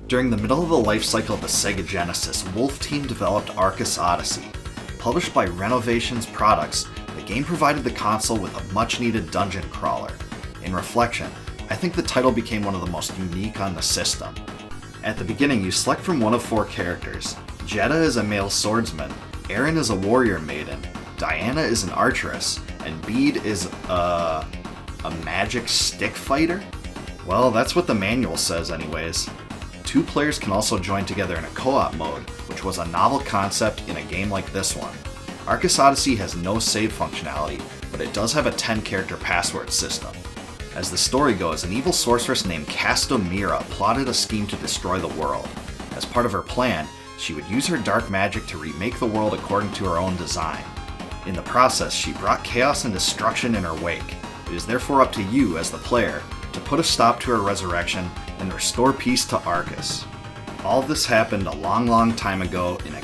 During the middle of the life cycle of the Sega Genesis, Wolf Team developed Arcus Odyssey. Published by Renovations Products, the game provided the console with a much-needed dungeon crawler. In reflection, I think the title became one of the most unique on the system. At the beginning, you select from one of 4 characters. Jeddah is a male swordsman, Erin is a warrior maiden, Diana is an archeress, and Bede is a magic stick fighter? Well, that's what the manual says anyways. 2 players can also join together in a co-op mode, which was a novel concept in a game like this one. Arcus Odyssey has no save functionality, but it does have a 10-character password system. As the story goes, an evil sorceress named Castomira plotted a scheme to destroy the world. As part of her plan, she would use her dark magic to remake the world according to her own design. In the process, she brought chaos and destruction in her wake. It is therefore up to you, as the player, to put a stop to her resurrection and restore peace to Arcus. All of this happened a long time ago in a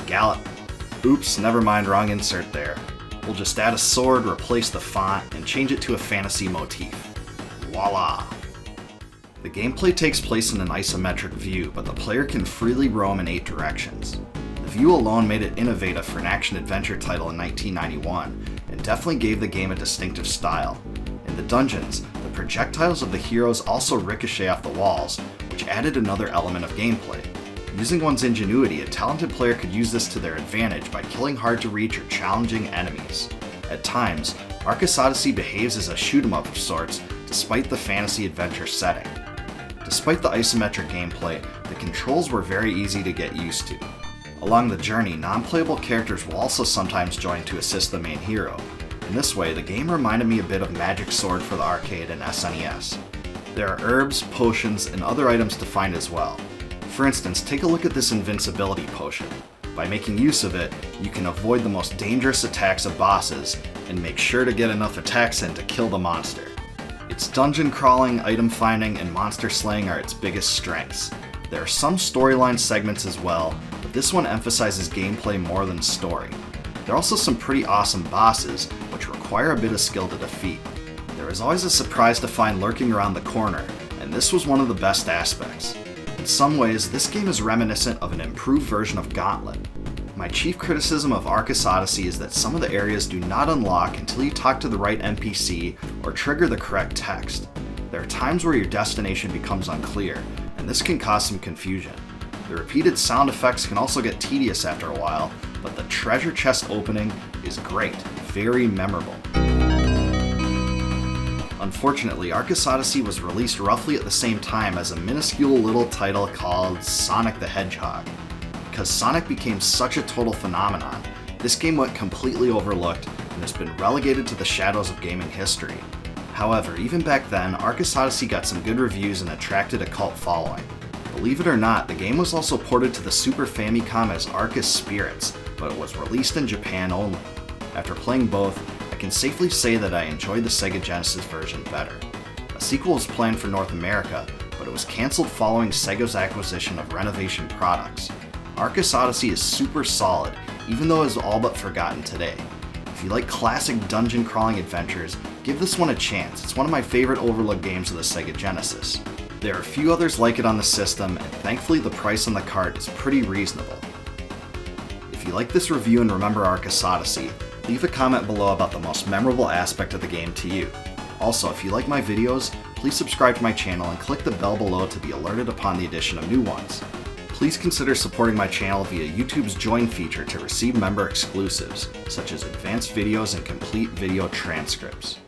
Oops, never mind, wrong insert there. We'll just add a sword, replace the font, and change it to a fantasy motif. Voila! The gameplay takes place in an isometric view, but the player can freely roam in 8 directions. The view alone made it innovative for an action-adventure title in 1991, and definitely gave the game a distinctive style. In the dungeons, the projectiles of the heroes also ricochet off the walls, which added another element of gameplay. Using one's ingenuity, a talented player could use this to their advantage by killing hard-to-reach or challenging enemies. At times, Arcus Odyssey behaves as a shoot-'em-up of sorts, despite the fantasy adventure setting. Despite the isometric gameplay, the controls were very easy to get used to. Along the journey, non-playable characters will also sometimes join to assist the main hero. In this way, the game reminded me a bit of Magic Sword for the arcade and SNES. There are herbs, potions, and other items to find as well. For instance, take a look at this invincibility potion. By making use of it, you can avoid the most dangerous attacks of bosses, and make sure to get enough attacks in to kill the monster. Its dungeon crawling, item finding, and monster slaying are its biggest strengths. There are some storyline segments as well, but this one emphasizes gameplay more than story. There are also some pretty awesome bosses, which require a bit of skill to defeat. There is always a surprise to find lurking around the corner, and this was one of the best aspects. In some ways, this game is reminiscent of an improved version of Gauntlet. My chief criticism of Arcus Odyssey is that some of the areas do not unlock until you talk to the right NPC or trigger the correct text. There are times where your destination becomes unclear, and this can cause some confusion. The repeated sound effects can also get tedious after a while, but the treasure chest opening is great, very memorable. Unfortunately, Arcus Odyssey was released roughly at the same time as a minuscule little title called Sonic the Hedgehog. Because Sonic became such a total phenomenon, this game went completely overlooked and has been relegated to the shadows of gaming history. However, even back then, Arcus Odyssey got some good reviews and attracted a cult following. Believe it or not, the game was also ported to the Super Famicom as Arcus Spirits, but it was released in Japan only. After playing both, I can safely say that I enjoyed the Sega Genesis version better. A sequel was planned for North America, but it was cancelled following Sega's acquisition of Renovation Products. Arcus Odyssey is super solid, even though it is all but forgotten today. If you like classic dungeon crawling adventures, give this one a chance. It's one of my favorite overlooked games of the Sega Genesis. There are a few others like it on the system, and thankfully the price on the cart is pretty reasonable. If you like this review and remember Arcus Odyssey, leave a comment below about the most memorable aspect of the game to you. Also, if you like my videos, please subscribe to my channel and click the bell below to be alerted upon the addition of new ones. Please consider supporting my channel via YouTube's Join feature to receive member exclusives, such as advanced videos and complete video transcripts.